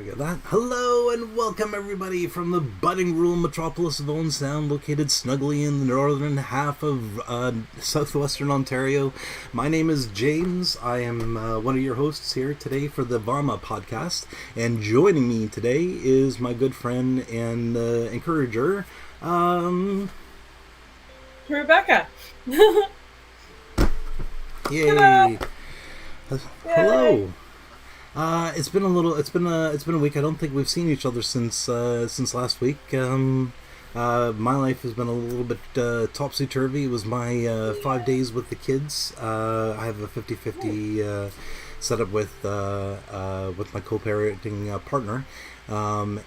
we get that. Hello and welcome everybody from the budding rural metropolis of Owen Sound, located snugly in the northern half of southwestern Ontario. My name is James. I am one of your hosts here today for the VAWMA podcast, and joining me today is my good friend and encourager, Rebecca. Yay! Hello. It's been a week. I don't think we've seen each other since last week. My life has been a little bit topsy-turvy. It was my 5 days with the kids. I have a 50-50 setup with my co-parenting partner. I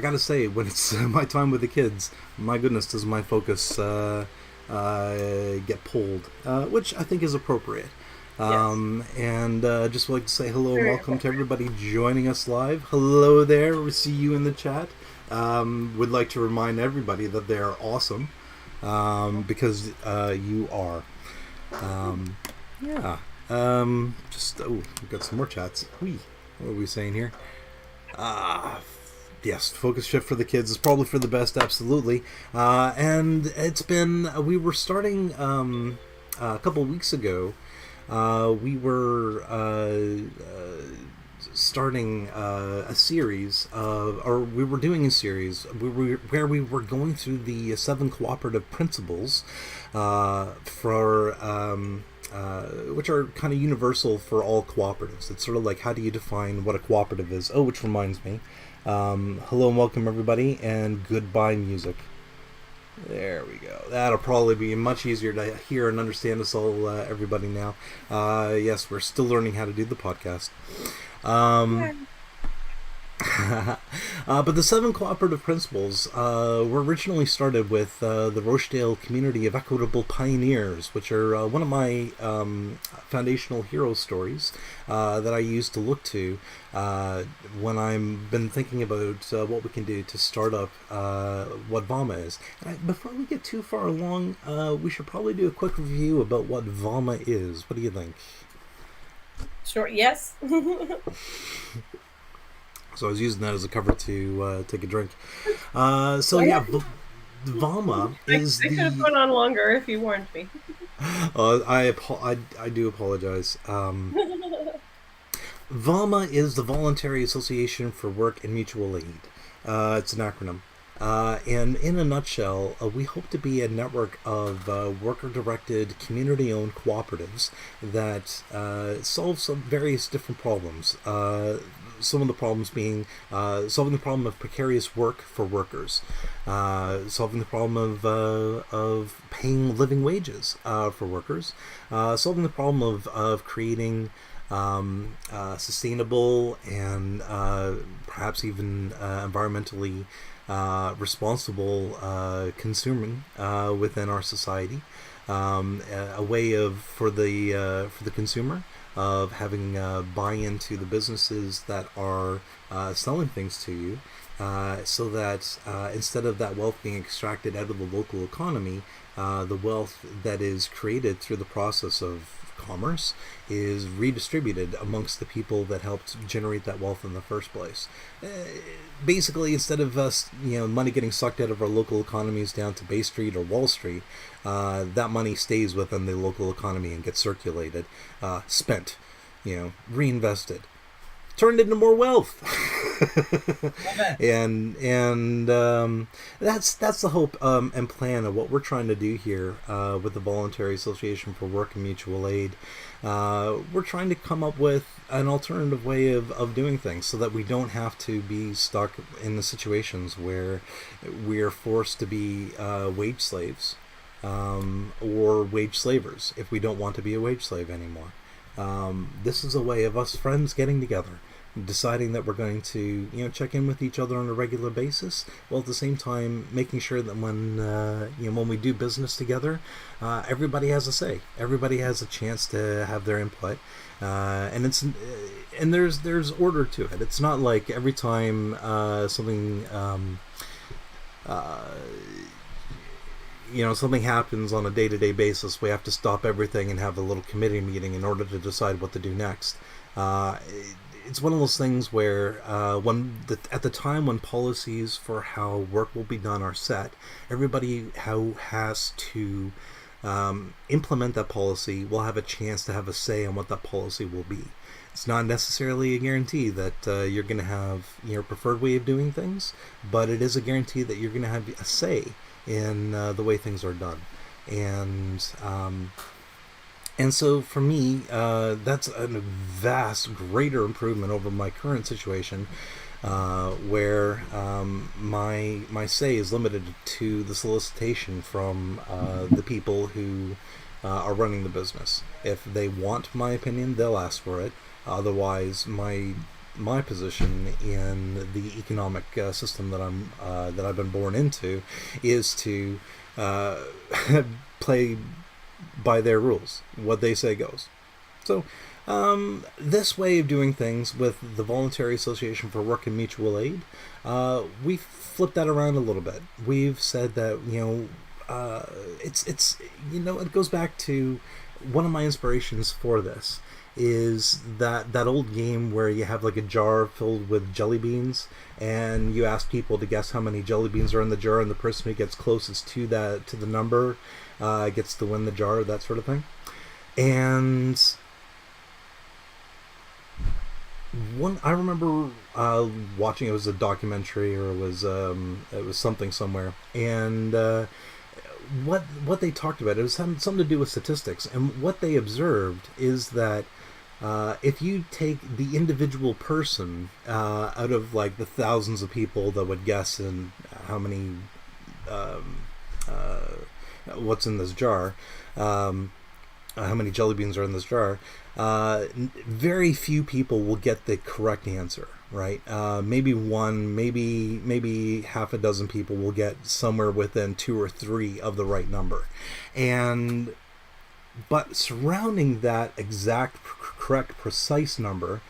gotta say, when it's my time with the kids, my goodness, does my focus get pulled, which I think is appropriate. Just would like to say hello and welcome to everybody joining us live. Hello there, we see you in the chat. Would like to remind everybody that they're awesome, because you are. We've got some more chats. What are we saying here? Yes, focus shift for the kids is probably for the best, absolutely. And it's been, we were starting a couple weeks ago. We were starting a series, or we were doing a series where we were going through the 7 cooperative principles which are kind of universal for all cooperatives. It's sort of like, how do you define what a cooperative is? Oh, which reminds me. Hello and welcome everybody, and goodbye music. There we go. That'll probably be much easier to hear and understand us all, everybody now. Yes, we're still learning how to do the podcast. But the 7 cooperative principles were originally started with the Rochdale community of equitable pioneers, which are one of my foundational hero stories that I use to look to when I've been thinking about what we can do to start up what VAWMA is. And before we get too far along, we should probably do a quick review about what VAWMA is. What do you think? Sure, yes. So I was using that as a cover to take a drink. VAWMA is I could have put on longer if you warned me. I do apologize. VAWMA is the Voluntary Association for Work and Mutual Aid. It's an acronym. And in a nutshell, we hope to be a network of worker-directed, community-owned cooperatives that solve some various different problems. Some of the problems being solving the problem of precarious work for workers, solving the problem of paying living wages for workers, solving the problem of creating sustainable and perhaps even environmentally responsible consuming within our society, a way for the consumer of having buy-in to the businesses that are selling things to you, so that instead of that wealth being extracted out of the local economy, the wealth that is created through the process of commerce is redistributed amongst the people that helped generate that wealth in the first place. Basically, instead of us, money getting sucked out of our local economies down to Bay Street or Wall Street, that money stays within the local economy and gets circulated, spent, reinvested, turned into more wealth. and that's the hope and plan of what we're trying to do here with the Voluntary Association for Work and Mutual Aid. We're trying to come up with an alternative way of doing things so that we don't have to be stuck in the situations where we're forced to be wage slaves or wage slavers if we don't want to be a wage slave anymore. This is a way of us friends getting together, deciding that we're going to check in with each other on a regular basis, while at the same time making sure that when we do business together, everybody has a say, everybody has a chance to have their input, and there's order to it. It's not like every time something something happens on a day-to-day basis, we have to stop everything and have a little committee meeting in order to decide what to do next. it's one of those things where at the time when policies for how work will be done are set, everybody who has to implement that policy will have a chance to have a say on what that policy will be. It's not necessarily a guarantee that you're going to have your preferred way of doing things, but it is a guarantee that you're going to have a say in the way things are done. And so for me, that's a vast, greater improvement over my current situation, where my say is limited to the solicitation from the people who are running the business. If they want my opinion, they'll ask for it. Otherwise, my position in the economic system that I've been born into is to play by their rules. What they say goes. So this way of doing things with the Voluntary Association for Work and Mutual Aid, we've flipped that around a little bit. We've said that it's it goes back to one of my inspirations for this is that old game where you have like a jar filled with jelly beans and you ask people to guess how many jelly beans are in the jar, and the person who gets closest to the number gets to win the jar, that sort of thing. And I remember watching, it was a documentary, or it was something somewhere, and what they talked about, it was something to do with statistics, and what they observed is that if you take the individual person out of like the thousands of people that would guess in how many what's in this jar, how many jelly beans are in this jar, very few people will get the correct answer, right? Maybe one, maybe half a dozen people will get somewhere within 2 or 3 of the right number. But surrounding that exact correct precise number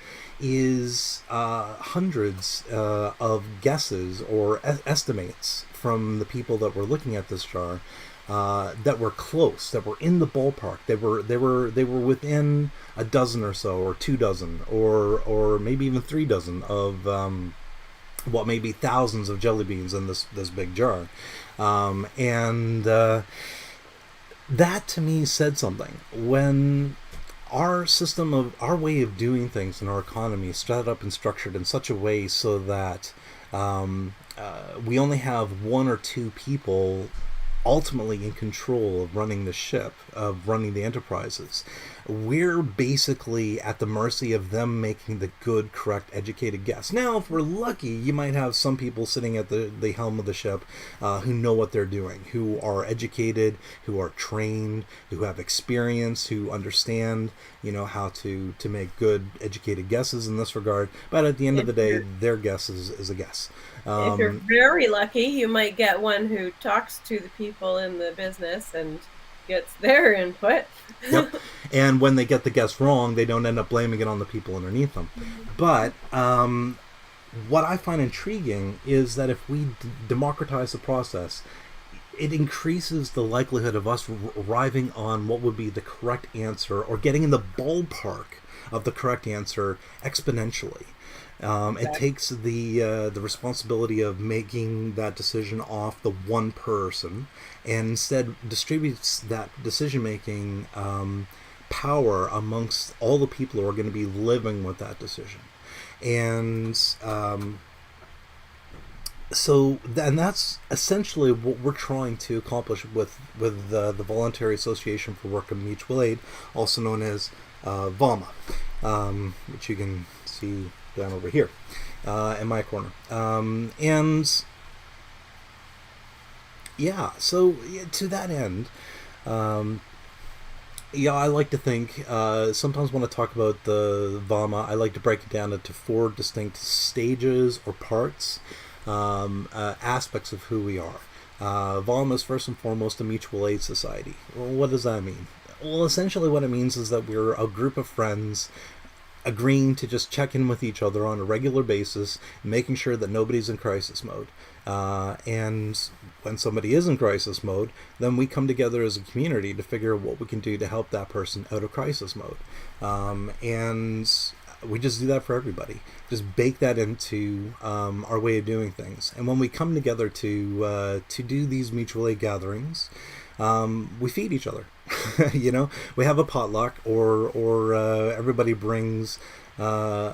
is hundreds of guesses or estimates from the people that were looking at this jar, that were close, that were in the ballpark. They were within a dozen or so, or 2 dozen, or maybe even 3 dozen of what may be thousands of jelly beans in this big jar, that to me said something. When our way of doing things in our economy is set up and structured in such a way so that we only have 1 or 2 people ultimately in control of running the ship, of running the enterprises, we're basically at the mercy of them making the good, correct, educated guess. Now, if we're lucky, you might have some people sitting at the helm of the ship who know what they're doing, who are educated, who are trained, who have experience, who understand, how to make good, educated guesses in this regard. But at the end of the day, their guess is a guess. If you're very lucky, you might get one who talks to the people in the business and gets their input. Yep. And when they get the guess wrong, they don't end up blaming it on the people underneath them. But what I find intriguing is that if we democratize the process, it increases the likelihood of us arriving on what would be the correct answer, or getting in the ballpark of the correct answer exponentially. It takes the responsibility of making that decision off the one person, and instead distributes that decision-making power amongst all the people who are going to be living with that decision. And that's essentially what we're trying to accomplish with the Voluntary Association for Work and Mutual Aid, also known as VAWMA, which you can see down over here in my corner. To that end, I like to think, sometimes when I talk about the VAWMA, I like to break it down into 4 distinct stages or parts, aspects of who we are. VAWMA is first and foremost a mutual aid society. Well, what does that mean? Well, essentially what it means is that we're a group of friends agreeing to just check in with each other on a regular basis, making sure that nobody's in crisis mode. And when somebody is in crisis mode, then we come together as a community to figure out what we can do to help that person out of crisis mode. And we just do that for everybody. Just bake that into our way of doing things. And when we come together to do these mutual aid gatherings, we feed each other. We have a potluck, or everybody brings like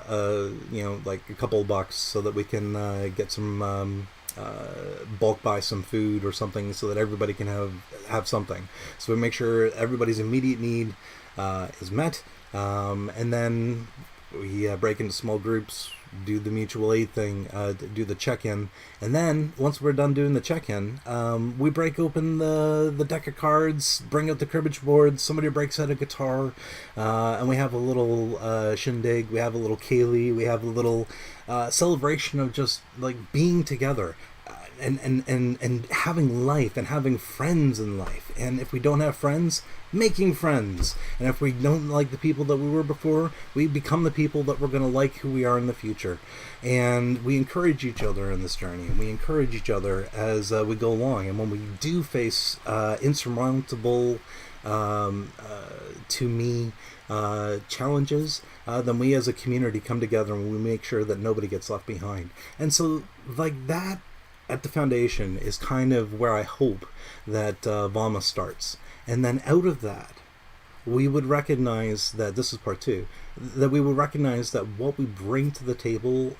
a couple of bucks so that we can get some bulk buy some food or something so that everybody can have something. So we make sure everybody's immediate need is met, and then we break into small groups, do the mutual aid thing, do the check-in, and then once we're done doing the check-in, we break open the deck of cards, bring out the cribbage board, somebody breaks out a guitar, and we have a little shindig, we have a little ceilidh, we have a little celebration of just like being together. And having life and having friends in life. And if we don't have friends, making friends. And if we don't like the people that we were before, we become the people that we're going to like who we are in the future. And we encourage each other in this journey. And we encourage each other as we go along. And when we do face insurmountable, to me, challenges, then we as a community come together and we make sure that nobody gets left behind. And so like that at the foundation is kind of where I hope that VAWMA starts. And then out of that, we would recognize that, this is part two, that we would recognize that what we bring to the table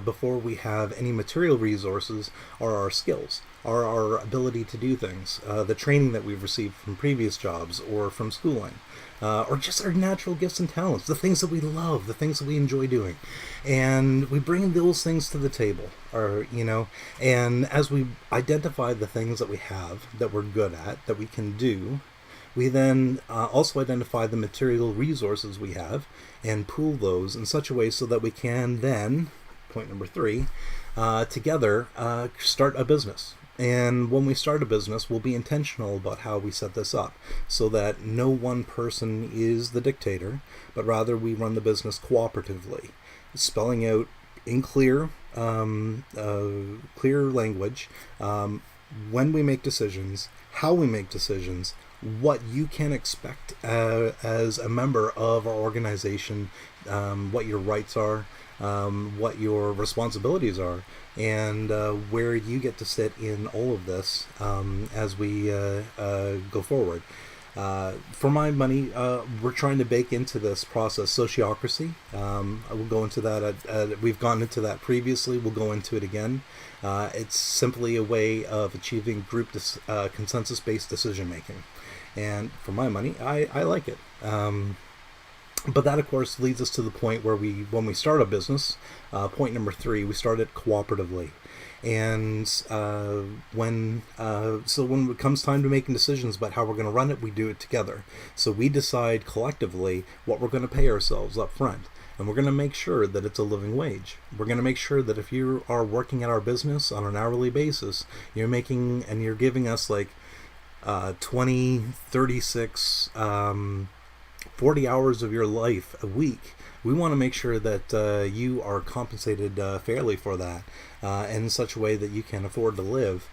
before we have any material resources are our skills, are our ability to do things, the training that we've received from previous jobs or from schooling. Or just our natural gifts and talents, the things that we love, the things that we enjoy doing. And we bring those things to the table, and as we identify the things that we have, that we're good at, that we can do, we then also identify the material resources we have and pool those in such a way so that we can then, point number 3, together start a business. And when we start a business, we'll be intentional about how we set this up so that no one person is the dictator, but rather we run the business cooperatively, spelling out in clear language when we make decisions, how we make decisions, what you can expect as a member of our organization, what your rights are, what your responsibilities are, and where you get to sit in all of this as we go forward. For my money, we're trying to bake into this process sociocracy. We'll go into that. We've gone into that previously. We'll go into it again. It's simply a way of achieving group consensus-based decision making. And for my money, I like it. But that, of course, leads us to the point where when we start a business, point number 3, we start it cooperatively. And when it comes time to making decisions about how we're going to run it, we do it together. So we decide collectively what we're going to pay ourselves up front. And we're going to make sure that it's a living wage. We're going to make sure that if you are working at our business on an hourly basis, you're making and you're giving us like 20, 36, 40 hours of your life a week. We want to make sure that you are compensated fairly for that, in such a way that you can afford to live,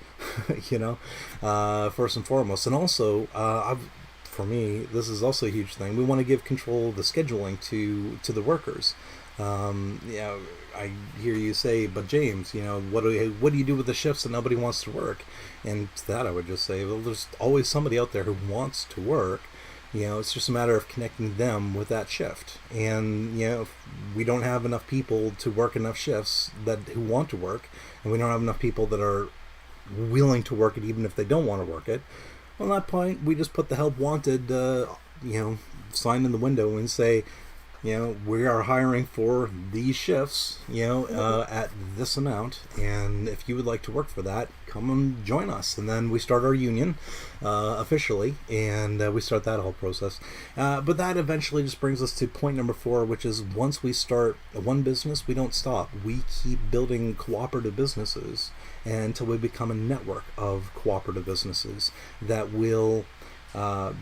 first and foremost. And also, for me, this is also a huge thing. We want to give control of the scheduling to the workers. I hear you say, but James, what do you do with the shifts that nobody wants to work? And to that I would just say, well, there's always somebody out there who wants to work. It's just a matter of connecting them with that shift. And, if we don't have enough people to work enough shifts who want to work, and we don't have enough people that are willing to work it even if they don't want to work it, well, at that point, we just put the help wanted, sign in the window and say, we are hiring for these shifts, at this amount, and if you would like to work for that, come and join us. And then we start our union officially, and we start that whole process. But that eventually just brings us to point number 4, which is once we start one business, we don't stop. We keep building cooperative businesses until we become a network of cooperative businesses that will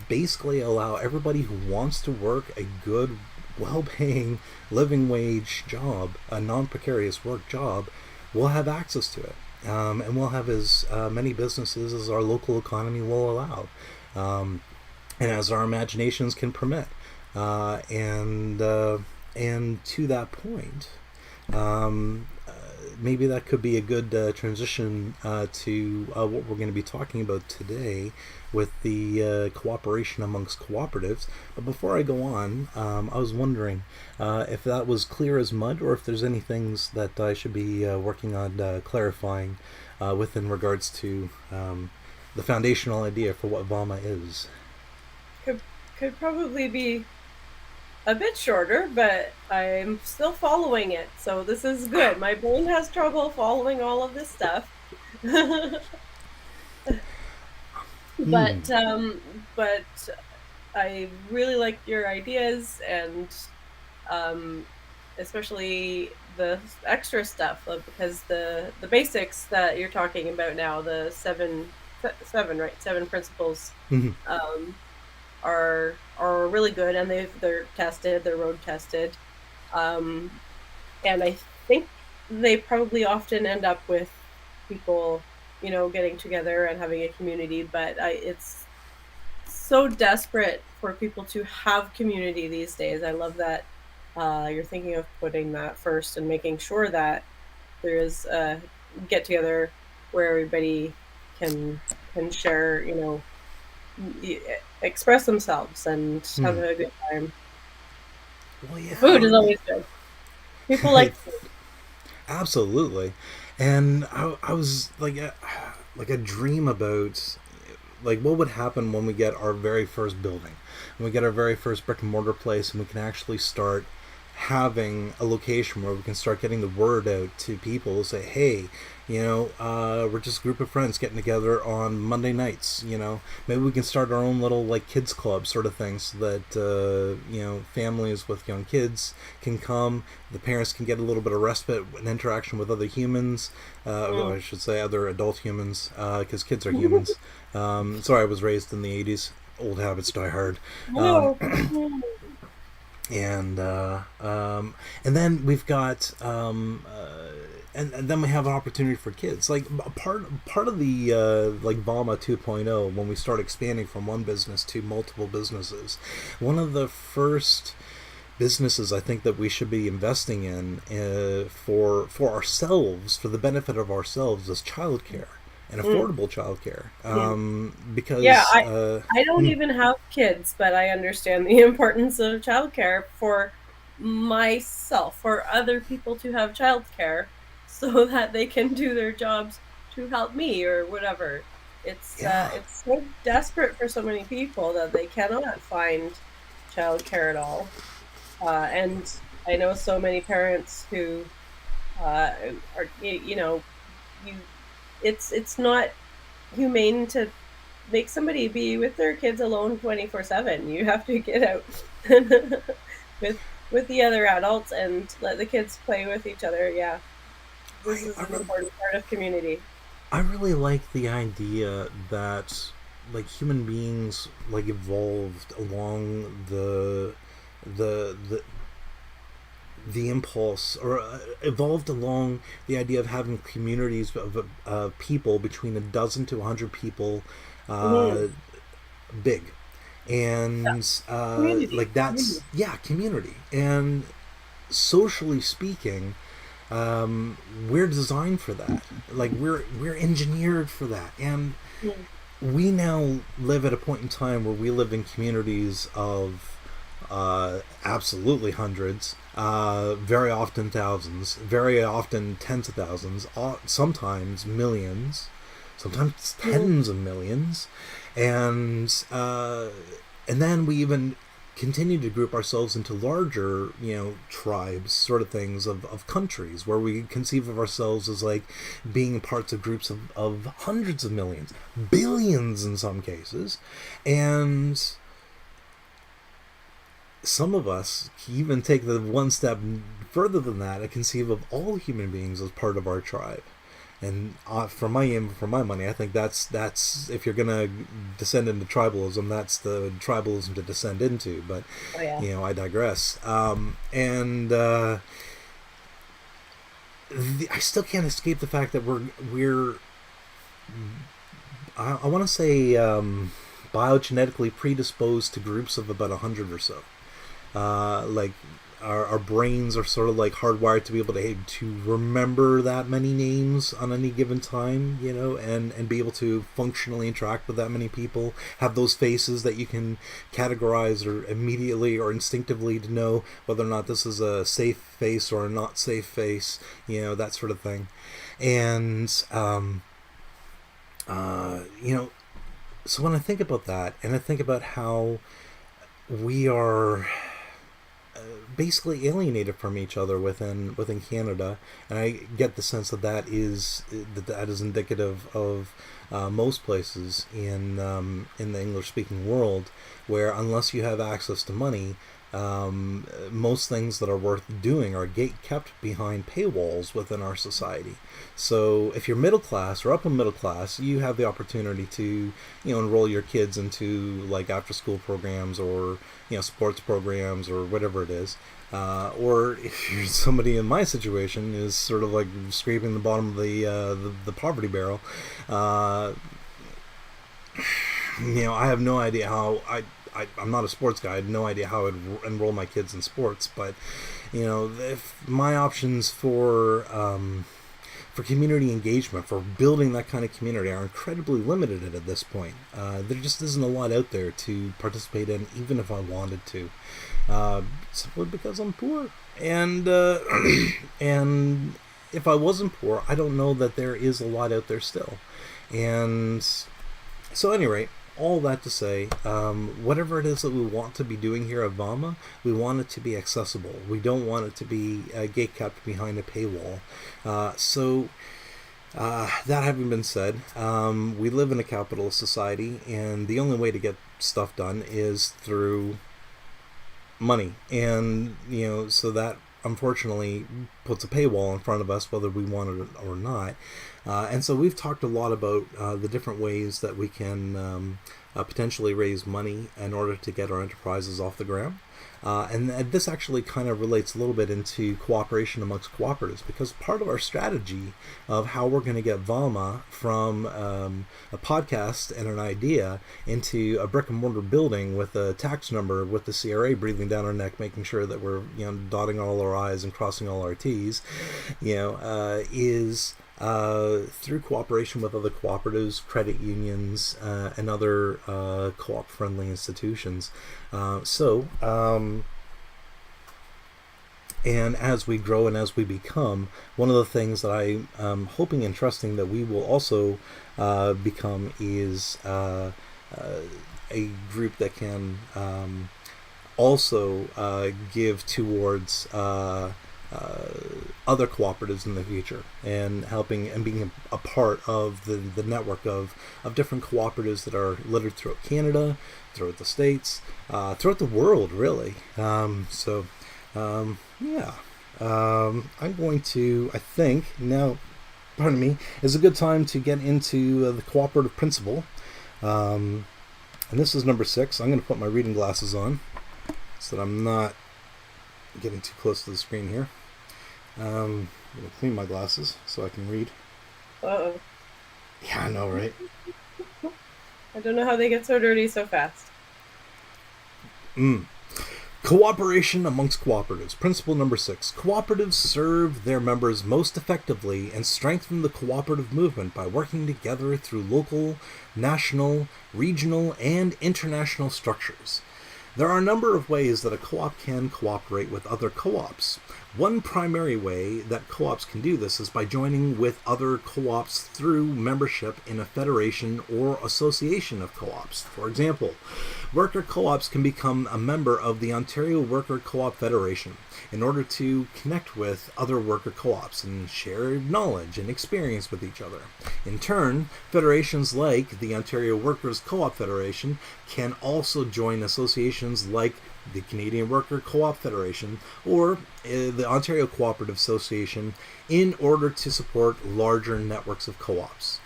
basically allow everybody who wants to work a good, well-paying, living wage job, a non-precarious work job, will have access to it. And we'll have as many businesses as our local economy will allow, and as our imaginations can permit. And to that point, um, maybe that could be a good transition to what we're going to be talking about today with the cooperation amongst cooperatives. But before I go on, I was wondering if that was clear as mud, or if there's any things that I should be working on clarifying in regards to the foundational idea for what VAWMA is. Could could probably be a bit shorter, but I'm still following it. So this is good. My brain has trouble following all of this stuff. Hmm. But I really like your ideas, and um, especially the extra stuff, because the basics that you're talking about now, the seven, right, seven principles, Hmm. um, are really good, and they're tested, they're road tested, um, and I think they probably often end up with people, getting together and having a community. But it's so desperate for people to have community these days. I love that you're thinking of putting that first and making sure that there is a get together where everybody can share, express themselves and have Hmm. a good time. Well, Food is yeah. always good. People like food. Absolutely. And I was like a dream about like what would happen when we get our very first building, when we get our very first brick and mortar place, and we can actually start having a location where we can start getting the word out to people, say, hey, we're just a group of friends getting together on Monday nights. Maybe we can start our own little like kids club sort of thing, so that families with young kids can come. The parents can get a little bit of respite and interaction with other humans. Well, I should say other adult humans, because kids are Mm. humans. Sorry, I was raised in the '80s. Old habits die hard. Um, No. and and then we've got and then we have an opportunity for kids. Like part of the like VAWMA 2.0, when we start expanding from one business to multiple businesses, one of the first businesses I think that we should be investing in for ourselves, for the benefit of ourselves, is childcare and Mm. affordable childcare. Mm. Yeah, Because I don't even have kids, but I understand the importance of childcare for myself, for other people to have childcare so that they can do their jobs to help me or whatever. yeah, It's so desperate for so many people that they cannot find childcare at all. And I know so many parents who are, you it's not humane to make somebody be with their kids alone 24/7. You have to get out with the other adults and let the kids play with each other. Yeah, this I is I, an re- important part of community. I really like the idea that like human beings like evolved along the the impulse, or evolved along the idea of having communities of people between a dozen to 100 people, uh, Hmm. big, and Community. like that's Community. yeah, community. And socially speaking, we're designed for that. Like we're engineered for that. And Mm. we now live at a point in time where we live in communities of absolutely hundreds, very often thousands, very often tens of thousands, sometimes millions, sometimes Mm. tens of millions, and and then we even continue to group ourselves into larger, tribes, sort of things of countries, where we conceive of ourselves as like being parts of groups of hundreds of millions, billions in some cases. And some of us even take the one step further than that and conceive of all human beings as part of our tribe. And for my money, I think that's if you're gonna descend into tribalism, that's the tribalism to descend into. But Oh yeah. I digress. And I still can't escape the fact that we're I want to say biogenetically predisposed to groups of about 100 or so. Like our brains are sort of like hardwired to be able to remember that many names on any given time, and be able to functionally interact with that many people, have those faces that you can categorize or immediately or instinctively to know whether or not this is a safe face or a not safe face, that sort of thing. And so when I think about that, and I think about how we are basically alienated from each other within Canada, and I get the sense that is indicative of most places in the English speaking world, where unless you have access to money, most things that are worth doing are kept behind paywalls within our society. So if you're middle class or upper middle class, you have the opportunity to enroll your kids into like after school programs or sports programs or whatever it is. Or if you're somebody in my situation is sort of like scraping the bottom of the poverty barrel, I have no idea how I'm not a sports guy. I had no idea how I'd enroll my kids in sports, but if my options for community engagement, for building that kind of community, are incredibly limited at this point. There just isn't a lot out there to participate in, even if I wanted to, simply because I'm poor. And and if I wasn't poor, I don't know that there is a lot out there still. And so, at any rate, all that to say, whatever it is that we want to be doing here at VAWMA, we want it to be accessible. We don't want it to be gate-kept behind a paywall. That having been said, we live in a capitalist society, and the only way to get stuff done is through money. And, so that unfortunately puts a paywall in front of us, whether we want it or not. And so we've talked a lot about the different ways that we can potentially raise money in order to get our enterprises off the ground. And this actually kind of relates a little bit into cooperation amongst cooperatives, because part of our strategy of how we're going to get VAWMA from a podcast and an idea into a brick and mortar building with a tax number with the CRA breathing down our neck, making sure that we're dotting all our I's and crossing all our T's, is through cooperation with other cooperatives, credit unions, and other co-op friendly institutions. And as we grow and as we become, one of the things that I'm hoping and trusting that we will also become is a group that can also give towards other cooperatives in the future, and helping and being a part of the network of different cooperatives that are littered throughout Canada, throughout the States, throughout the world, really. I'm going to, I think, now, pardon me, is a good time to get into the cooperative principle. And this is number 6. I'm going to put my reading glasses on so that I'm not getting too close to the screen here. I'm going to clean my glasses so I can read. Uh-oh. Yeah, I know, right? I don't know how they get so dirty so fast. Cooperation amongst cooperatives. Principle number 6. Cooperatives serve their members most effectively and strengthen the cooperative movement by working together through local, national, regional, and international structures. There are a number of ways that a co-op can cooperate with other co-ops. One primary way that co-ops can do this is by joining with other co-ops through membership in a federation or association of co-ops. For example, worker co-ops can become a member of the Ontario Worker Co-op Federation in order to connect with other worker co-ops and share knowledge and experience with each other. In turn, federations like the Ontario Workers Co-op Federation can also join associations like the Canadian Worker Co-op Federation or the Ontario Cooperative Association in order to support larger networks of co-ops.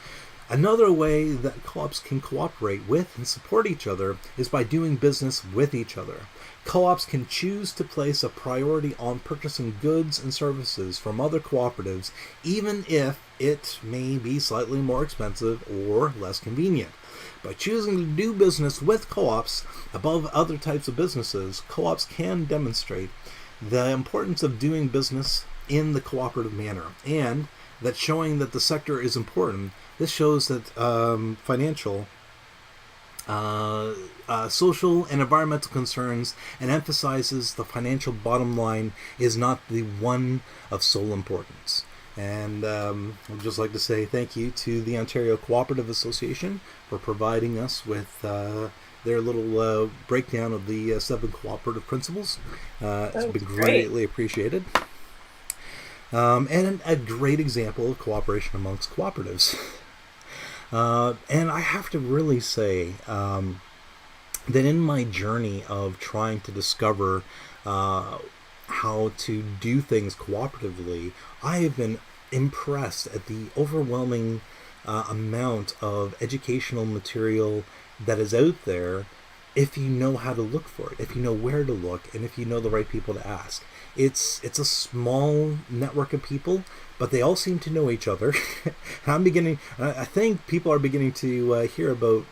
Another way that co-ops can cooperate with and support each other is by doing business with each other. Co-ops can choose to place a priority on purchasing goods and services from other cooperatives, even if it may be slightly more expensive or less convenient. By choosing to do business with co-ops above other types of businesses, co-ops can demonstrate the importance of doing business in the cooperative manner, and that showing that the sector is important. This shows that financial, social, and environmental concerns, and emphasizes the financial bottom line is not the one of sole importance. And I'd just like to say thank you to the Ontario Cooperative Association for providing us with their little breakdown of the 7 cooperative principles. It's been greatly appreciated. And a great example of cooperation amongst cooperatives. And I have to really say that in my journey of trying to discover how to do things cooperatively, I have been impressed at the overwhelming amount of educational material that is out there if you know how to look for it, if you know where to look, and if you know the right people to ask. It's a small network of people, but they all seem to know each other. I think people are beginning to hear about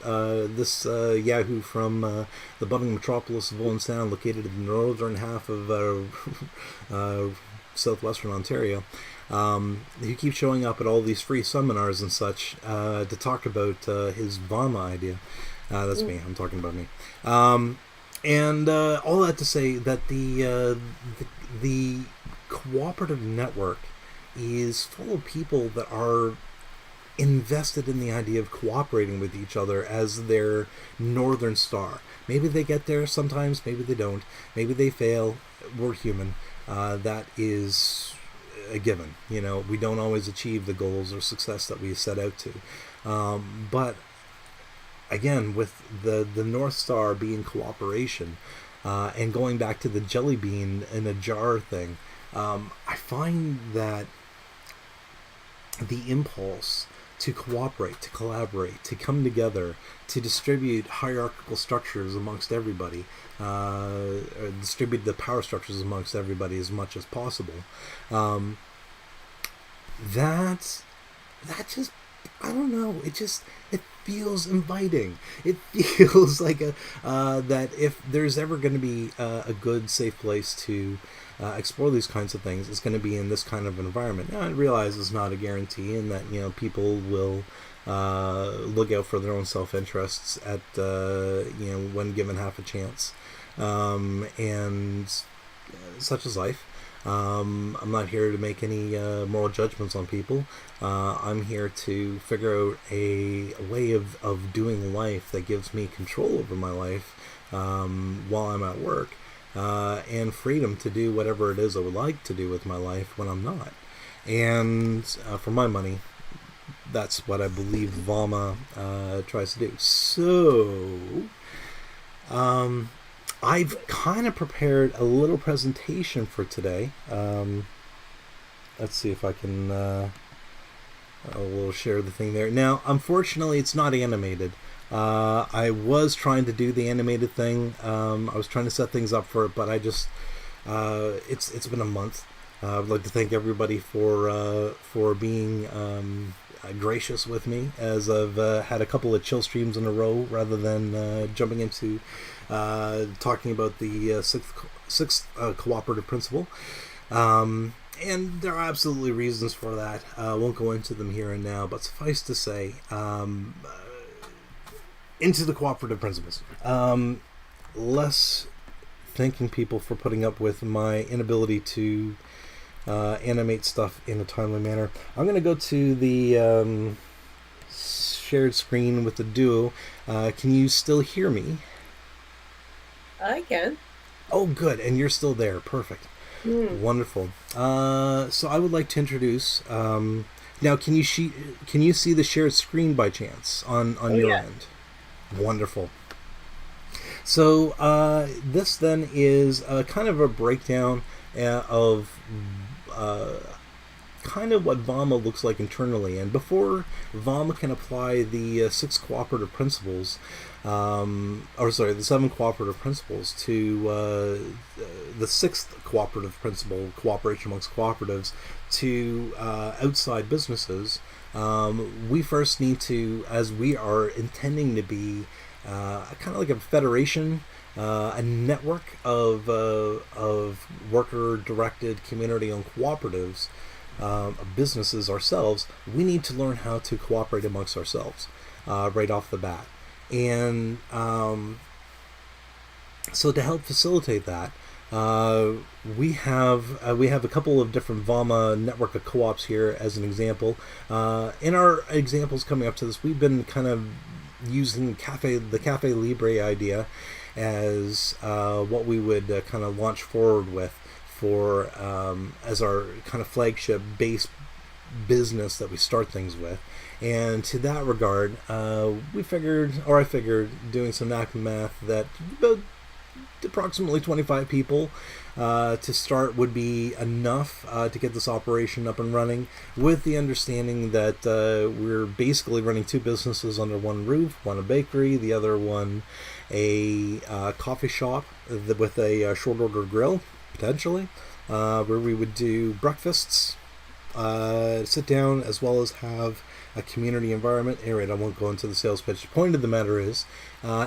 this Yahoo from the budding metropolis of Owen Sound, located in the northern half of southwestern Ontario. He keeps showing up at all these free seminars and such to talk about his VAWMA idea. That's me. I'm talking about me. And all that to say that the cooperative network is full of people that are invested in the idea of cooperating with each other as their northern star. Maybe they get there sometimes, maybe they don't. Maybe they fail. We're human. That is a given. We don't always achieve the goals or success that we set out to. But again, with the North Star being cooperation, and going back to the jelly bean in a jar thing, I find that the impulse to cooperate, to collaborate, to come together, to distribute hierarchical structures amongst everybody, or distribute the power structures amongst everybody as much as possible, that just, I don't know, it feels inviting. It feels like that if there's ever going to be a good, safe place to explore these kinds of things, it's going to be in this kind of environment. Now, I realize it's not a guarantee, and that people will look out for their own self-interests at when given half a chance, and such is life. I'm not here to make any moral judgments on people. I'm here to figure out a way of doing life that gives me control over my life while I'm at work, and freedom to do whatever it is I would like to do with my life when I'm not. And for my money, that's what I believe VAWMA tries to do. So, I've kind of prepared a little presentation for today. Let's see if I can we'll share the thing there. Now, unfortunately, it's not animated. I was trying to do the animated thing. I was trying to set things up for it, but I just it's been a month. I'd like to thank everybody for being gracious with me, as I've had a couple of chill streams in a row rather than jumping into talking about the sixth cooperative principle. And there are absolutely reasons for that. I won't go into them here and now, but suffice to say, into the cooperative principles. Less thanking people for putting up with my inability to animate stuff in a timely manner. I'm going to go to the shared screen with the duo. Can you still hear me? I can. Oh, good. And you're still there. Perfect. Wonderful. So I would like to introduce. Now, can you see the shared screen by chance on your end? Wonderful. So this then is kind of a breakdown of kind of what VAWMA looks like internally. And before VAWMA can apply the 6 cooperative principles, the 7 cooperative principles to the 6th cooperative principle, cooperation amongst cooperatives, to outside businesses, We first need to, as we are intending to be kind of like a federation, a network of worker-directed, community-owned cooperatives, businesses ourselves. We need to learn how to cooperate amongst ourselves right off the bat, and so to help facilitate that, we have a couple of different VAWMA network of co-ops here as an example. In our examples coming up to this, we've been kind of using the Cafe Libre idea as what we would kind of launch forward with for as our kind of flagship base business that we start things with. And to that regard, I figured, doing some math, that about approximately 25 people to start would be enough to get this operation up and running, with the understanding that we're basically running two businesses under one roof, one a bakery, the other one a coffee shop with a short order grill, potentially, where we would do breakfasts, sit down, as well as have a community environment. Anyway, I won't go into the sales pitch. The point of the matter is,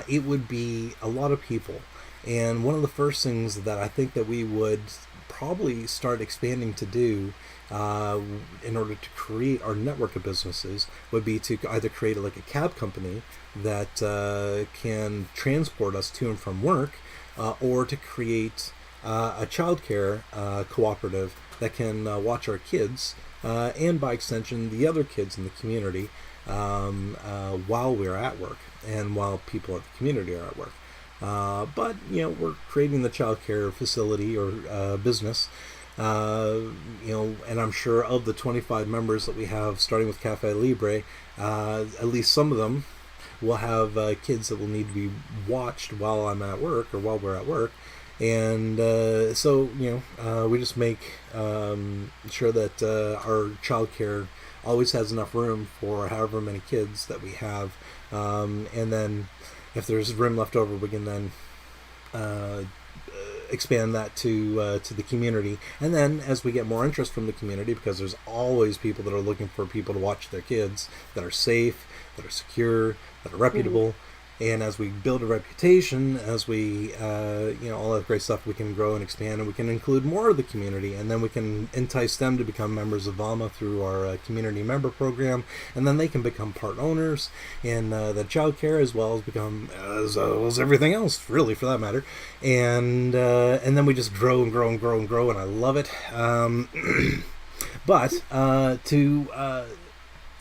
it would be a lot of people. And one of the first things that I think that we would probably start expanding to do in order to create our network of businesses would be to either create like a cab company that can transport us to and from work, or to create a childcare cooperative that can watch our kids and by extension the other kids in the community while we're at work and while people at the community are at work. But we're creating the childcare facility or business, and I'm sure of the 25 members that we have, starting with Cafe Libre, at least some of them will have kids that will need to be watched while I'm at work or while we're at work. And so we just make sure that our childcare always has enough room for however many kids that we have, and then if there's room left over, we can then expand that to the community. And then as we get more interest from the community, because there's always people that are looking for people to watch their kids that are safe, that are secure, that are reputable. And as we build a reputation, as we, all that great stuff, we can grow and expand, and we can include more of the community, and then we can entice them to become members of VAWMA through our community member program, and then they can become part owners in the child care, as well as become as everything else, really, for that matter. And then we just grow and grow and grow and grow, and I love it. But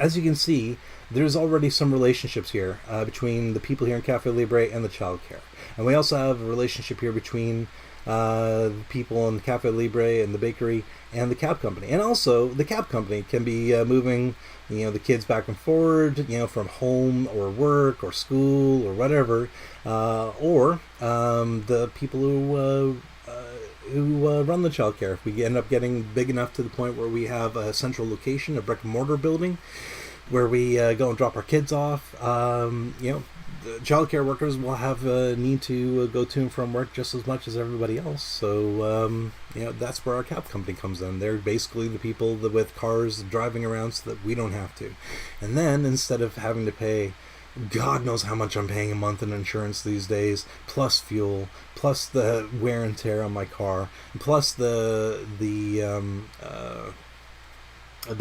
as you can see, there's already some relationships here between the people here in Cafe Libre and the child care. And we also have a relationship here between the people in the Cafe Libre and the bakery and the cab company. And also, the cab company can be moving the kids back and forward, from home or work or school or whatever, or the people who run the childcare. If we end up getting big enough to the point where we have a central location, a brick and mortar building, where we go and drop our kids off, the childcare workers will have a need to go to and from work just as much as everybody else. So, that's where our cab company comes in. They're basically the people with cars driving around so that we don't have to. And then, instead of having to pay, God knows how much I'm paying a month in insurance these days, plus fuel, plus the wear and tear on my car, plus the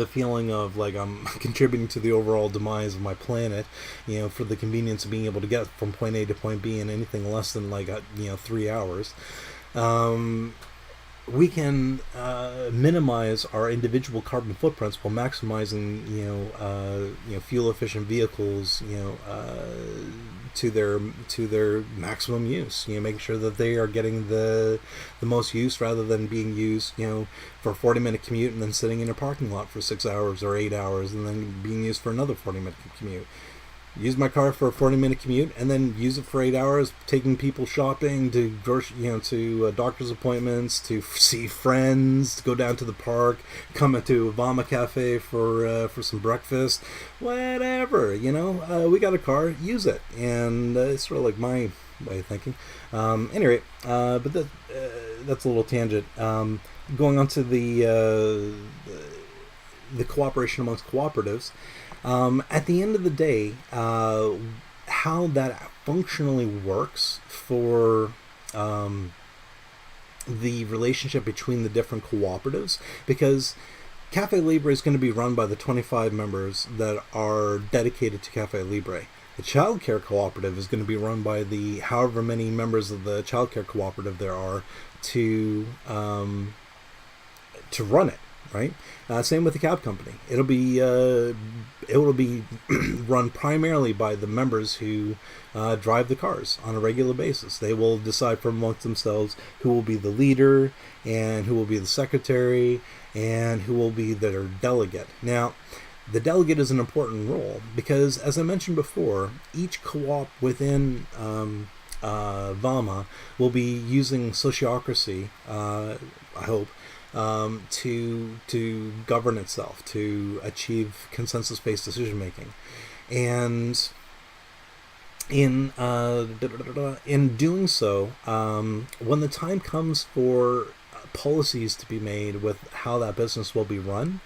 feeling of like I'm contributing to the overall demise of my planet, for the convenience of being able to get from point A to point B in anything less than 3 hours. We can minimize our individual carbon footprints while maximizing fuel efficient vehicles to their maximum use, making sure that they are getting the most use, rather than being used for a 40-minute commute and then sitting in a parking lot for 6 hours or 8 hours and then being used for another 40-minute commute. Use my car for a 40-minute commute and then use it for 8 hours, taking people shopping, to to doctor's appointments, to see friends, to go down to the park, come to a VAWMA cafe for some breakfast, whatever. We got a car, use it, and it's sort of like my way of thinking. Anyway, but that's a little tangent. Going on to the cooperation amongst cooperatives. At the end of the day, how that functionally works for the relationship between the different cooperatives, because Cafe Libre is going to be run by the 25 members that are dedicated to Cafe Libre. The childcare cooperative is going to be run by the however many members of the childcare cooperative there are to run it, right? Same with the cab company. It will be run primarily by the members who drive the cars on a regular basis. They will decide from amongst themselves who will be the leader and who will be the secretary and who will be their delegate. Now, the delegate is an important role because, as I mentioned before, each co-op within VAWMA will be using sociocracy, I hope, to govern itself, to achieve consensus-based decision making, and in doing so, when the time comes for policies to be made with how that business will be run,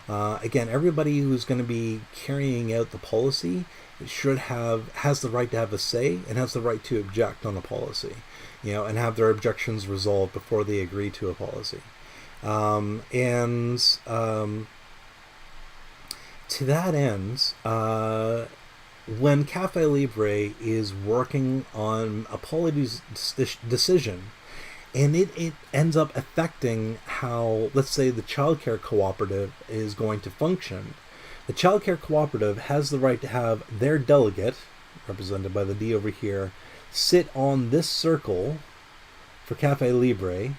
again, everybody who's going to be carrying out the policy has the right to have a say and has the right to object on a policy, and have their objections resolved before they agree to a policy. And to that end, when Cafe Libre is working on a policy decision, and it ends up affecting how, let's say, the childcare cooperative is going to function, the childcare cooperative has the right to have their delegate, represented by the D over here, sit on this circle for Cafe Libre,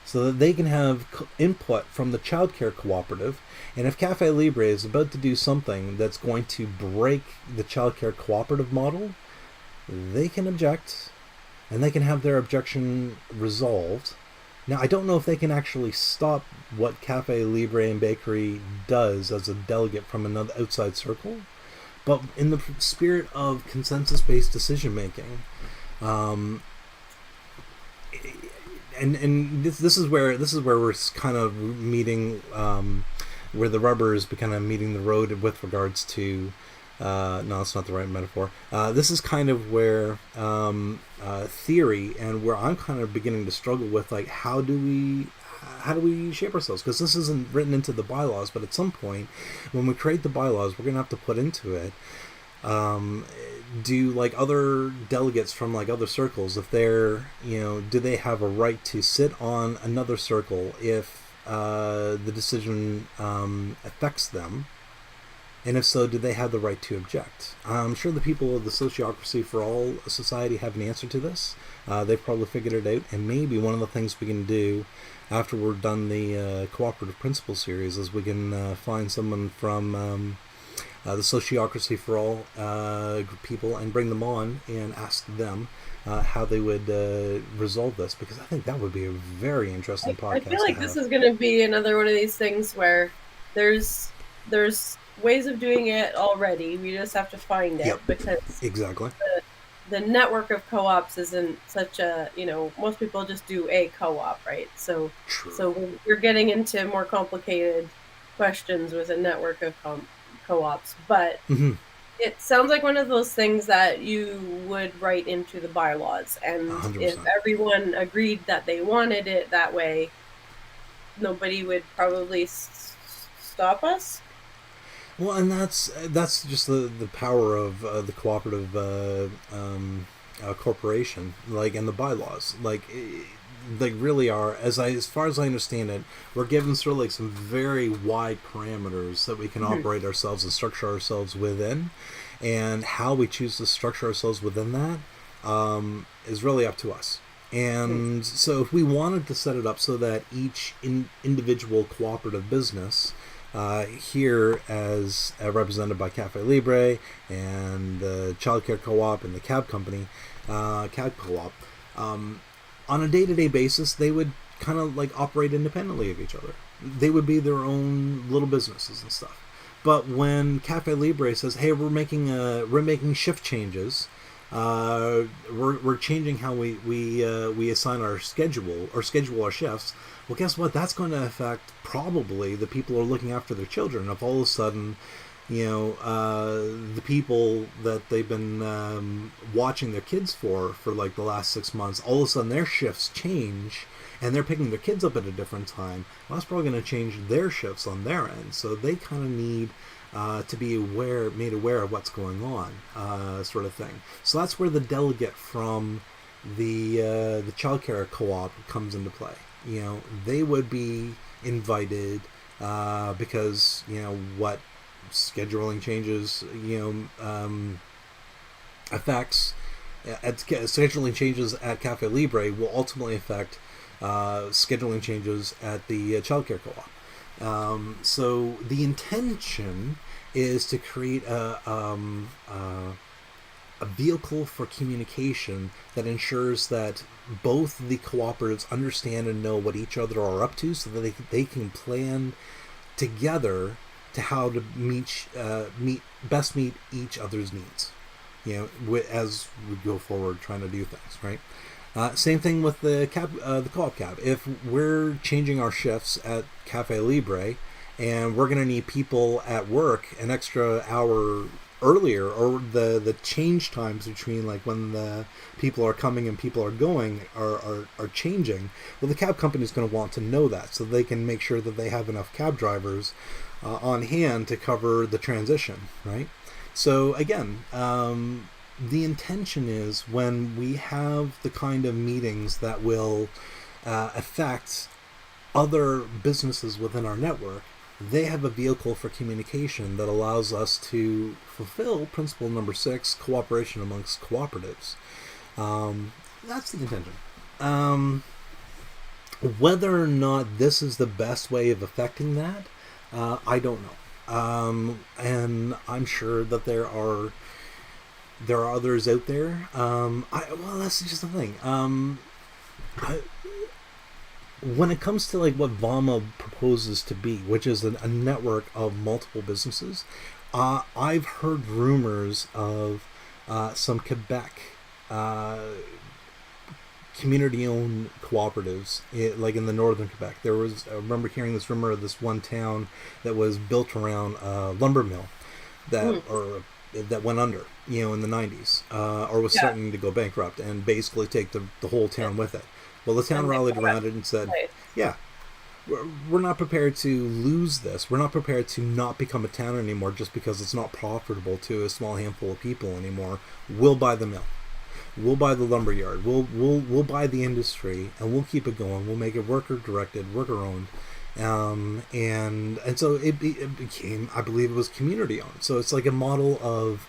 so that they can have input from the childcare cooperative. And if Cafe Libre is about to do something that's going to break the childcare cooperative model, they can object, and they can have their objection resolved. Now, I don't know if they can actually stop what Cafe Libre and Bakery does as a delegate from another outside circle, but in the spirit of consensus-based decision-making, and this is where we're kind of meeting, where the rubber is kind of meeting the road with regards to. No, that's not the right metaphor. This is kind of where theory and where I'm kind of beginning to struggle with, like, how do we shape ourselves? Because this isn't written into the bylaws, but at some point, when we create the bylaws, we're gonna have to put into it. Do like other delegates from like other circles, if they're, do they have a right to sit on another circle if the decision affects them? And if so, do they have the right to object? I'm sure the people of the Sociocracy for All Society have an answer to this. They've probably figured it out, and maybe one of the things we can do after we're done the Cooperative Principles series is we can find someone from the Sociocracy for All people and bring them on and ask them how they would resolve this, because I think that would be a very interesting podcast. I feel like this is going to be another one of these things where there's ways of doing it already. We just have to find it. Yep. Because exactly the network of co-ops isn't such a, most people just do a co-op, right? So True. So we're getting into more complicated questions with a network of co-ops, but it sounds like one of those things that you would write into the bylaws, and 100%. If everyone agreed that they wanted it that way, nobody would probably stop us. Well, and that's just the power of the cooperative corporation, like, and the bylaws, like really are, as far as I understand it, we're given sort of like some very wide parameters that we can operate ourselves and structure ourselves within, and how we choose to structure ourselves within that is really up to us. And so if we wanted to set it up so that each individual cooperative business, here as represented by Cafe Libre and the childcare co-op and the cab company, cab co-op, on a day-to-day basis, they would kind of like operate independently of each other. They would be their own little businesses and stuff. But when Cafe Libre says, "Hey, we're making shift changes," we're changing how we assign our schedule or schedule our shifts. Well, guess what? That's going to affect probably the people who are looking after their children. If all of a sudden the people that they've been watching their kids for like the last 6 months, all of a sudden their shifts change and they're picking their kids up at a different time. Well, that's probably going to change their shifts on their end. So they kind of need to be made aware of what's going on, sort of thing. So that's where the delegate from the childcare co-op comes into play. They would be invited because what scheduling changes affects scheduling changes at Cafe Libre will ultimately affect scheduling changes at the childcare co-op. So the intention is to create a vehicle for communication that ensures that both the cooperatives understand and know what each other are up to, so that they can plan together to how to best meet each other's needs. As we go forward, trying to do things right. Same thing with the co-op cab. If we're changing our shifts at Cafe Libre, and we're going to need people at work an extra hour earlier, or the change times between like when the people are coming and people are going are changing, well, the cab company is going to want to know that, so they can make sure that they have enough cab drivers on hand to cover the transition, right? So again, the intention is when we have the kind of meetings that will affect other businesses within our network, they have a vehicle for communication that allows us to fulfill principle number 6, cooperation amongst cooperatives. That's the intention. Whether or not this is the best way of affecting that, I don't know. And I'm sure that there are others out there. Well, that's just the thing. When it comes to like what VAWMA proposes to be, which is a network of multiple businesses, I've heard rumors of some Quebec community-owned cooperatives, like in the northern Quebec. I remember hearing this rumor of this one town that was built around a lumber mill that went under, in the 90s, or was starting to go bankrupt, and basically take the whole town with it. Well, the town rallied around it and said, yeah, we're not prepared to lose this. We're not prepared to not become a town anymore just because it's not profitable to a small handful of people anymore. We'll buy the mill. We'll buy the lumber yard. We'll buy the industry, and we'll keep it going. We'll make it worker-directed, worker-owned. And so it became, I believe it was community-owned. So it's like a model of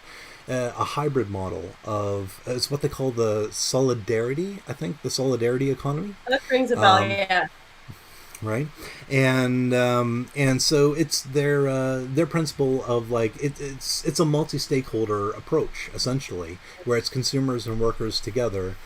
a hybrid model of, it's what they call the solidarity, I think, the solidarity economy. That rings a bell, yeah. Right, and so it's their principle of like it's a multi-stakeholder approach, essentially, where it's consumers and workers together,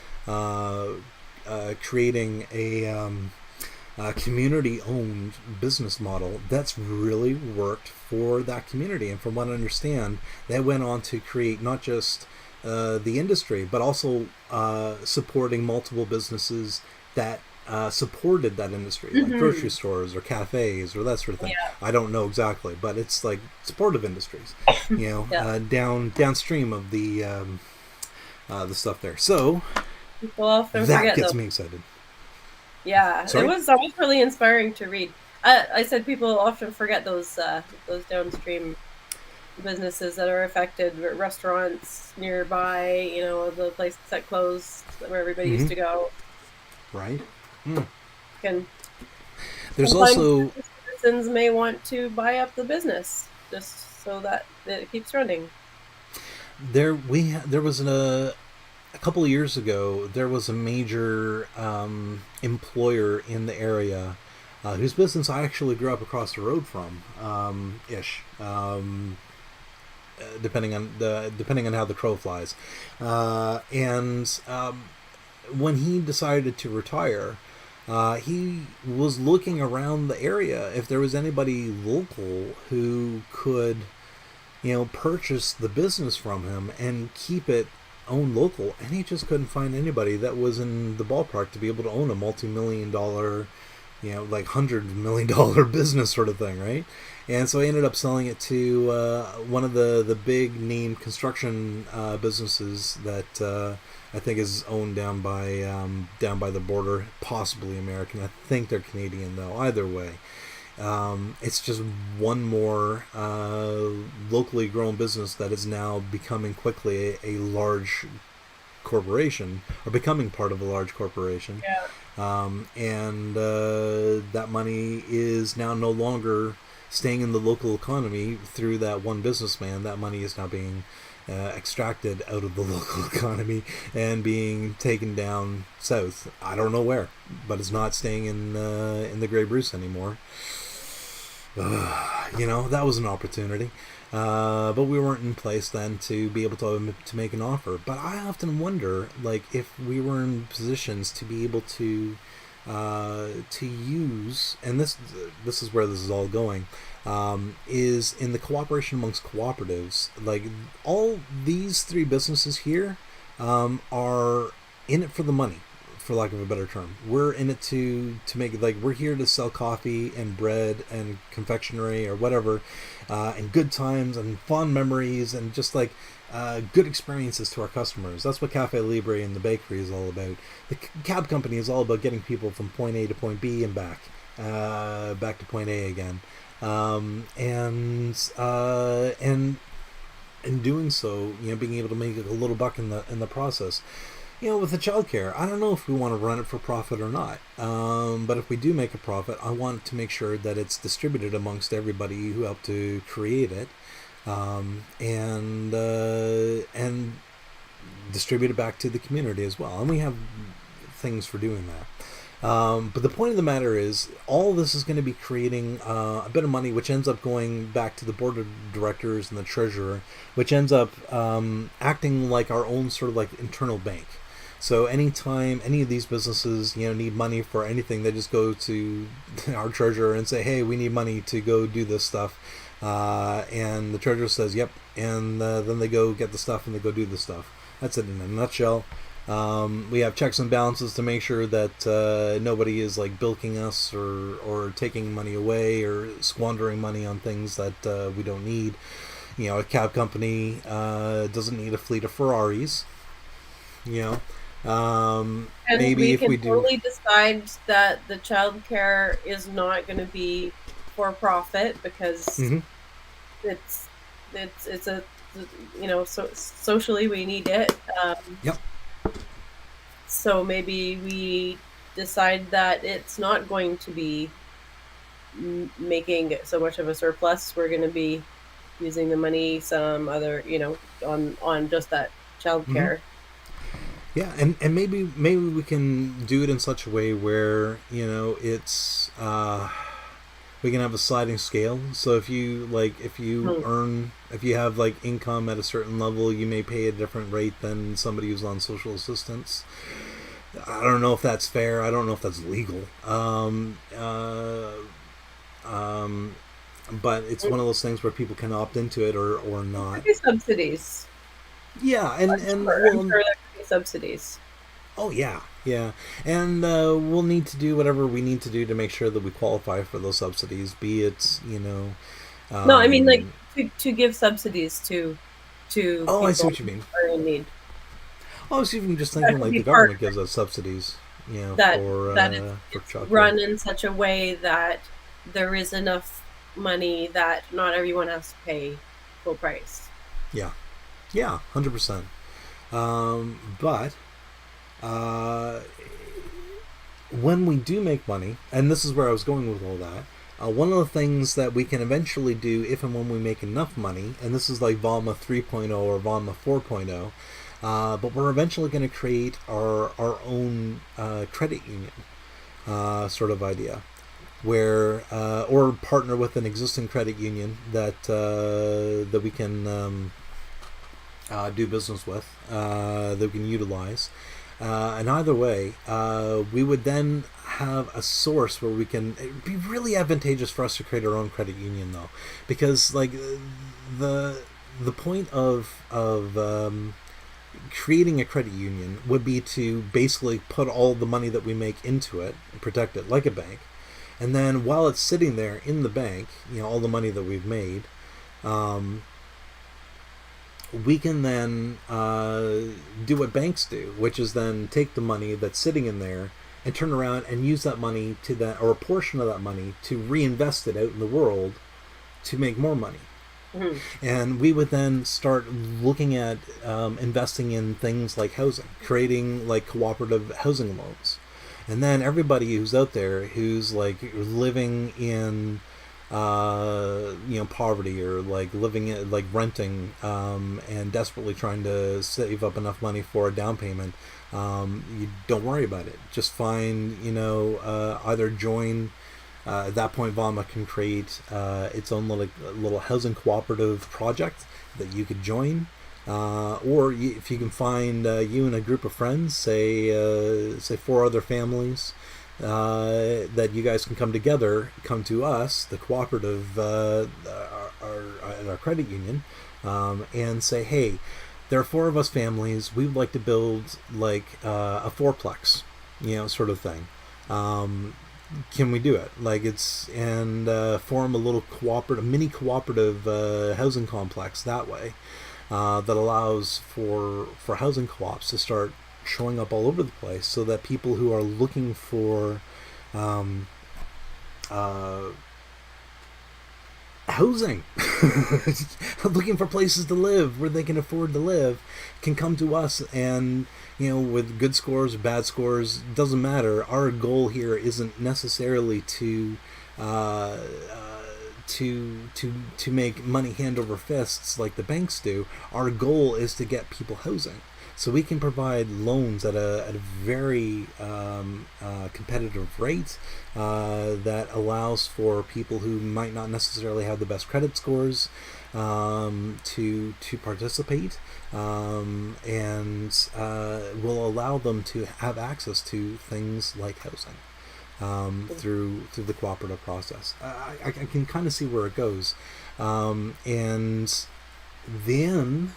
creating a community-owned business model that's really worked for that community. And from what I understand, they went on to create not just the industry, but also supporting multiple businesses that supported that industry, like grocery stores or cafes or that sort of thing. Yeah. I don't know exactly, but it's like supportive industries, downstream of the stuff there. So people often that forget gets me excited. Yeah, Sorry? It was really inspiring to read. I said people often forget those downstream businesses that are affected, restaurants nearby, the places that closed where everybody used to go. Right. There's also citizens may want to buy up the business just so that it keeps running. There was a couple of years ago, there was a major employer in the area whose business I actually grew up across the road from, depending on how the crow flies, and when he decided to retire, he was looking around the area if there was anybody local who could, purchase the business from him and keep it owned local, and he just couldn't find anybody that was in the ballpark to be able to own a multi-million-dollar like $100 million business sort of thing, right? And so I ended up selling it to one of the big name construction businesses that I think is owned down by the border, possibly American. I think they're Canadian though. Either way, it's just one more locally grown business that is now becoming quickly a large corporation, or becoming part of a large corporation. Yeah. And that money is now no longer staying in the local economy through that one businessman. That money is now being extracted out of the local economy and being taken down south. I don't know where, but it's not staying in the Grey Bruce anymore. That was an opportunity. But we weren't in place then to be able to make an offer. But I often wonder, like, if we were in positions to be able to use, and this is where this is all going, is in the cooperation amongst cooperatives. Like, all these three businesses here are in it for the money, for lack of a better term. We're in it to make, like, we're here to sell coffee and bread and confectionery or whatever, and good times and fond memories and just like good experiences to our customers. That's what Cafe Libre and the bakery is all about. The cab company is all about getting people from point A to point B and back to point A again, and in doing so, being able to make a little buck in the process. With the childcare, I don't know if we want to run it for profit or not. But if we do make a profit, I want to make sure that it's distributed amongst everybody who helped to create it, and distribute it back to the community as well. And we have things for doing that. But the point of the matter is, all this is going to be creating a bit of money, which ends up going back to the board of directors and the treasurer, which ends up acting like our own sort of like internal bank. So anytime any of these businesses, need money for anything, they just go to our treasurer and say, "Hey, we need money to go do this stuff," and the treasurer says, "Yep," and then they go get the stuff and they go do the stuff. That's it in a nutshell. We have checks and balances to make sure that nobody is like bilking us or taking money away or squandering money on things that we don't need. A cab company doesn't need a fleet of Ferraris. And Maybe we if can we do, totally decide that the childcare is not going to be for profit because Mhm. it's a so socially we need it. Yep. So maybe we decide that it's not going to be making so much of a surplus. We're going to be using the money some other on just that Hmm. childcare. Yeah, and maybe we can do it in such a way where it's we can have a sliding scale. So if you Hmm. if you have like income at a certain level, you may pay a different rate than somebody who's on social assistance. I don't know if that's fair. I don't know if that's legal. Um, but it's one of those things where people can opt into it or There not. could be subsidies. Yeah, and I'm well, sure there could be subsidies. oh yeah, yeah, and we'll need to do whatever we need to do to make sure that we qualify for those subsidies. Be it, No, I mean like um, to give subsidies to oh, I see people what you who mean. are in need. I was even just That thinking could like be the part government of it. gives us subsidies, That that for it's childcare. run in such a way that there is enough money that not everyone has to pay full price. Yeah, yeah, 100%. But uh, when we do make money, and this is where I was going with all that, one of the things that we can eventually do if and when we make enough money, and this is like VAWMA 3.0 or VAWMA 4.0, but we're eventually going to create our own credit union sort of idea, where or partner with an existing credit union that we can do business with, that we can utilize. And either way, we would then have a source where we can. It'd be really advantageous for us to create our own credit union, though, because like the the point of creating a credit union would be to basically put all the money that we make into it and protect it like a bank, And then while it's sitting there in the bank, all the money that we've made, we can then do what banks do, which is then take the money that's sitting in there and turn around and use that money to that, or a portion of that money, to reinvest it out in the world to make more money. Mm-hmm. And we would then start looking at investing in things like housing, creating like cooperative housing loans. And then everybody who's out there who's like living in poverty, or like living in, like renting, and desperately trying to save up enough money for a down payment, you don't worry about it. Just find, either join. At that point, VAWMA can create its own little housing cooperative project that you could join. Or if you can find you and a group of friends, say 4 other families, that you guys can come together, come to us, the cooperative, our credit union, and say, hey, there are 4 of us families. We would like to build like a fourplex, sort of thing. Can we do it? Like and form a little mini cooperative housing complex that way, that allows for housing co-ops to start showing up all over the place, so that people who are looking for housing, looking for places to live where they can afford to live, can come to us. And with good scores or bad scores, doesn't matter. Our goal here isn't necessarily to make money hand over fists like the banks do. Our goal is to get people housing, so we can provide loans at a very competitive rate, that allows for people who might not necessarily have the best credit scores to participate, and will allow them to have access to things like housing through the cooperative process. I can kind of see where it goes, and then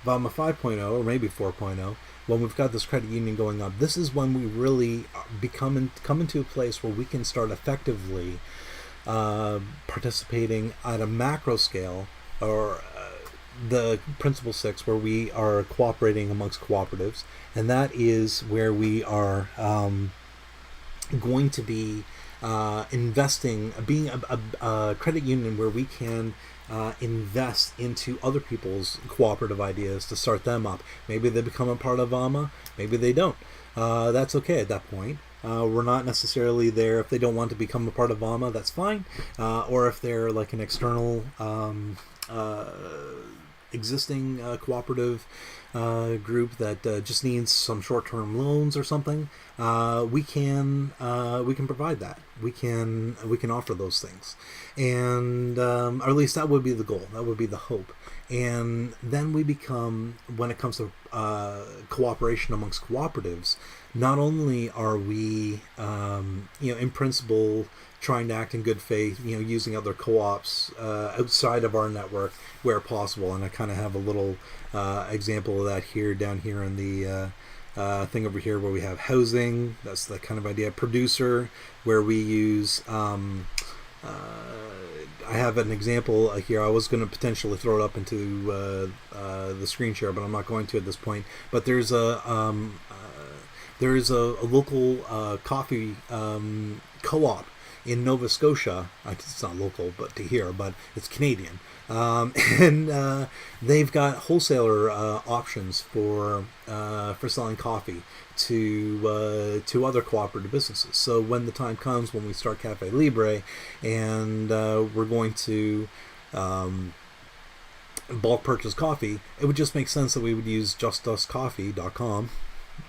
VAWMA 5.0, or maybe 4.0, when we've got this credit union going up, this is when we really come into a place where we can start effectively participating at a macro scale, or the principle 6, where we are cooperating amongst cooperatives. And that is where we are going to be investing, being a credit union where we can invest into other people's cooperative ideas to start them up. Maybe they become a part of VAWMA, maybe they don't. That's okay at that point. We're not necessarily there if they don't want to become a part of VAWMA, that's fine. Or if they're like an external existing cooperative group that just needs some short-term loans or something, we can provide that. We can offer those things, and or at least that would be the goal. That would be the hope. And then we become, when it comes to cooperation amongst cooperatives, not only are we in principle trying to act in good faith, using other co-ops outside of our network where possible. And I kind of have a little example of that down here in the thing over here, where we have housing. That's the kind of idea. Producer, where we use I have an example here. I was going to potentially throw it up into the screen share, but I'm not going to at this point. But there's a local coffee co-op in Nova Scotia. It's not local, but to here, but it's Canadian, and they've got wholesaler options for selling coffee to other cooperative businesses. So when the time comes when we start Cafe Libre, and we're going to bulk purchase coffee, it would just make sense that we would use justuscoffee.com.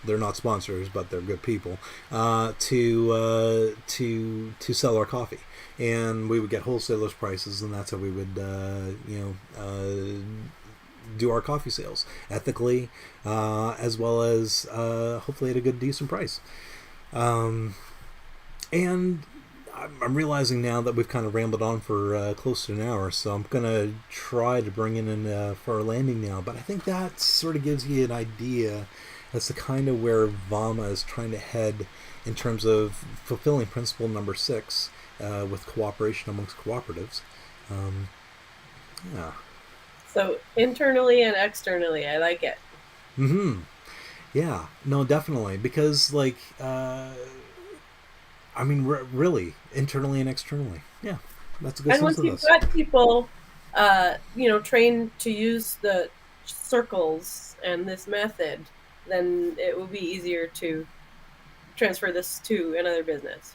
They're not sponsors, but they're good people, to sell our coffee, and we would get wholesalers' prices, and that's how we would do our coffee sales ethically, as well as hopefully at a decent price. And I'm realizing now that we've kind of rambled on for close to an hour, so I'm going to try to bring in for our landing now. But I think that sort of gives you an idea as to kind of where VAWMA is trying to head in terms of fulfilling principle number 6, with cooperation amongst cooperatives. Um, yeah. So internally and externally, I like it. Hmm. Yeah. No, definitely. Because, like, I mean, really, internally and externally. Yeah. That's a good And sense once of you've this. got people, trained to use the circles and this method, then it will be easier to transfer this to another business.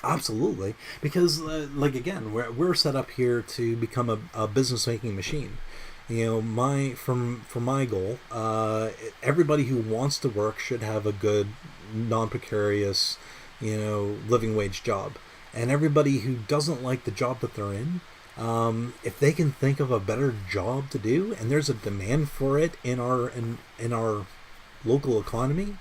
Absolutely, because like again, we're set up here to become a business making machine. You know, my from for my goal, everybody who wants to work should have a good, non precarious, living wage job, and everybody who doesn't like the job that they're in, if they can think of a better job to do, and there's a demand for it in our local economy,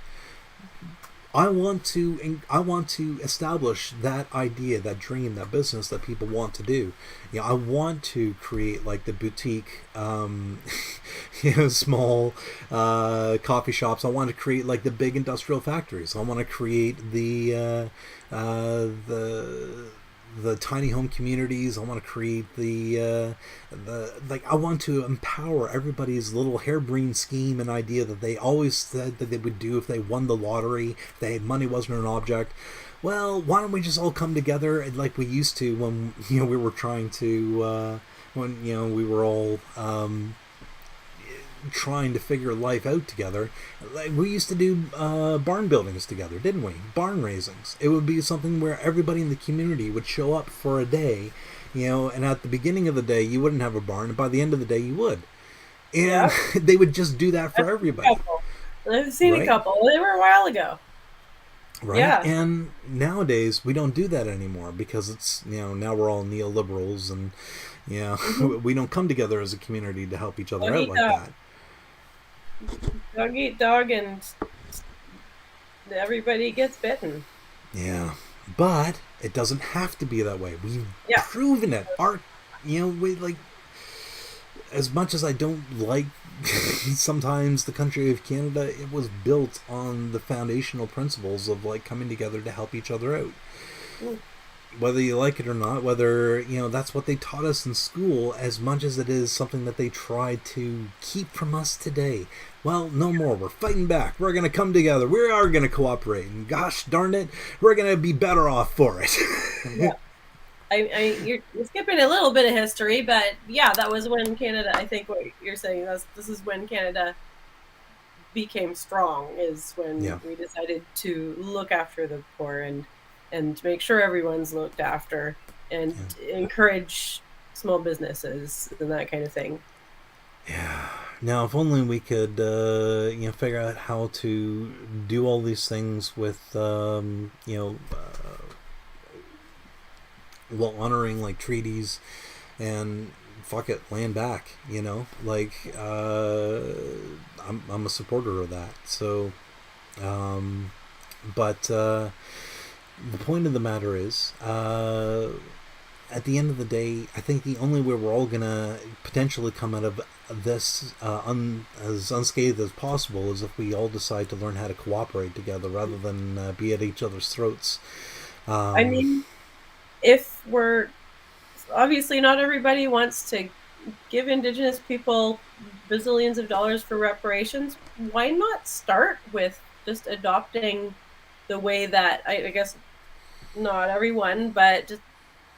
I want to establish that idea, that dream, that business that people want to do. I want to create like the boutique, small coffee shops. I want to create like the big industrial factories. I want to create the tiny home communities. I want to create the like. I want to empower everybody's little harebrained scheme and idea that they always said that they would do if they won the lottery, if they money wasn't an object. Well, why don't we just all come together like we used to when we were trying to when we were all trying to figure life out together. Like we used to do barn buildings together, didn't we? Barn raisings. It would be something where everybody in the community would show up for a day, and at the beginning of the day you wouldn't have a barn, and by the end of the day you would. And Yeah, they would just do that I've for seen a everybody, couple. I've seen a right? couple. They were a while ago. Right? Yeah. And nowadays we don't do that anymore because it's now we're all neoliberals and Mm-hmm. we don't come together as a community to help each other Dog out eat like dog. that. Dog eat dog, and everybody gets bitten. Yeah, but it doesn't have to be that way. We've Yeah. proven it. We like as much as I don't like sometimes the country of Canada, it was built on the foundational principles of like coming together to help each other out. Mm. Whether you like it or not, whether that's what they taught us in school, as much as it is something that they try to keep from us today. Well, no more. We're fighting back. We're gonna come together. We are gonna cooperate, and gosh darn it, we're gonna be better off for it. Yeah. You're skipping a little bit of history, but yeah, that was when Canada. I think what you're saying this is when Canada became strong. Is when Yeah. we decided to look after the poor and make sure everyone's looked after and Yeah. encourage small businesses and that kind of thing. Yeah. Now, if only we could, figure out how to do all these things with, while honoring like treaties and fuck it, land back. Like I'm a supporter of that. So, um, but the point of the matter is, at the end of the day, I think the only way we're all gonna potentially come out of this as unscathed as possible is if we all decide to learn how to cooperate together rather than be at each other's throats. I Um, mean, if we're obviously not everybody wants to give Indigenous people bazillions of dollars for reparations, why not start with just adopting the way that I guess not everyone, but just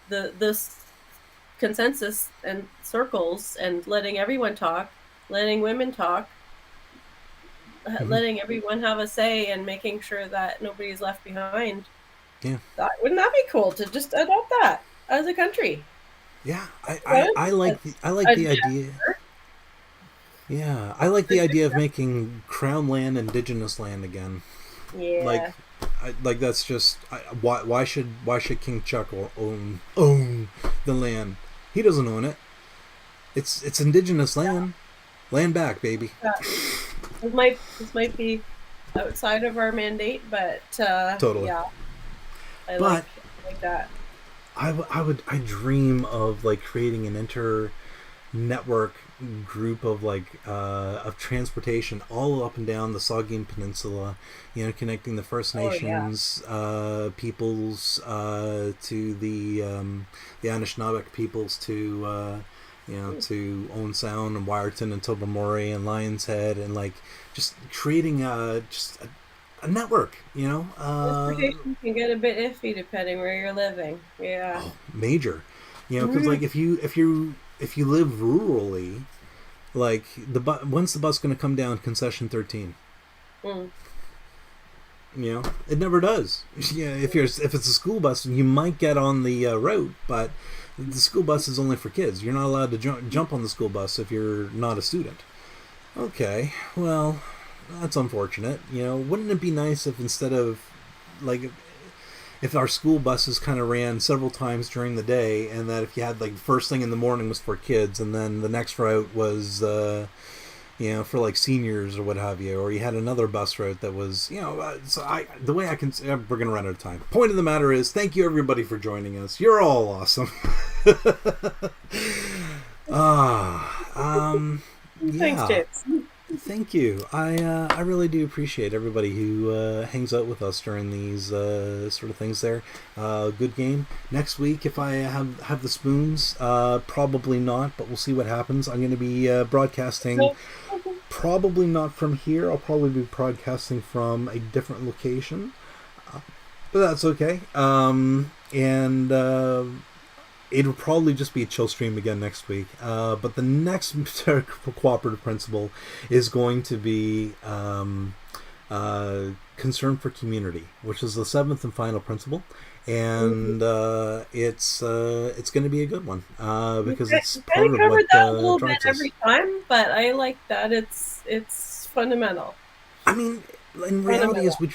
this consensus and circles and letting everyone talk, letting women talk, mhm, letting everyone have a say, and making sure that nobody's left behind. yeah, That wouldn't that be cool to just adopt that as a country? yeah. Well, I like a the idea. gesture. Yeah, I like the idea of making crown land indigenous land again. Like, Yeah. like that's just why should King Chuck own the land? He doesn't own it. It's indigenous land. Land back, baby. Yeah. This might be outside of our mandate, but Totally. yeah, I But like that. I dream of like creating an inter network group of of transportation all up and down the Saugeen Peninsula, connecting the First Oh yeah. Nations peoples to the Anishinaabeg peoples to Owen Sound and Wyerton and Tobermory and Lion's Head, and just creating a network. Transportation can get a bit iffy depending where you're living. Yeah. Oh, major. Because Hmm. if you live rurally, when's the bus going to come down concession 13? Mm. It never does. Yeah, if it's a school bus, you might get on the route, but the school bus is only for kids. You're not allowed to jump on the school bus if you're not a student. Okay, well, that's unfortunate. Wouldn't it be nice if instead of like if our school buses kind of ran several times during the day, and that if you had first thing in the morning was for kids, and then the next route was for seniors or what have you, or you had another bus route that was the way I can we're gonna run out of time. Point of the matter is, thank you everybody for joining us. You're all awesome. Thanks, Yeah. James. Thank you. I really do appreciate everybody who hangs out with us during these sort of things. There, good game. Next week, if I have the spoons, probably not, but we'll see what happens. I'm going to be broadcasting, probably not from here. I'll probably be broadcasting from a different location, but that's okay. And it'll probably just be a chill stream again next week. But the next cooperative principle is going to be concern for community, which is the seventh and final principle, and it's going to be a good one We because it's kind part of of covered what that a little bit drives us. every time, but I like that it's fundamental. I mean, in reality, Fundamental.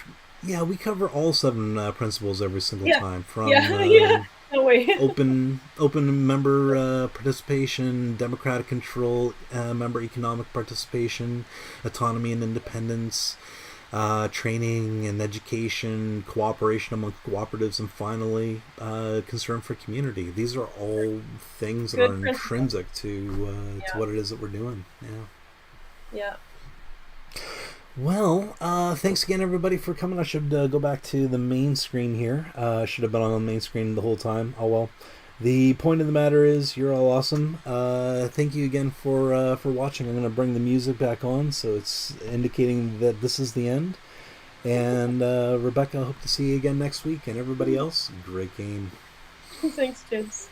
is we cover all seven principles every single Yeah. time from. Yeah. Yeah. No way. Open member participation, democratic control, member economic participation, autonomy and independence, training and education, cooperation among cooperatives, and finally concern for community. These are all things that are Good principle. intrinsic to Yeah. what it is that we're doing. Yeah. Yeah. Well, thanks again, everybody, for coming. I should go back to the main screen here. Should have been on the main screen the whole time. Oh well. The point of the matter is, you're all awesome. Thank you again for watching. I'm going to bring the music back on, so it's indicating that this is the end. And Rebecca, I hope to see you again next week. And everybody else, great game. Thanks, James.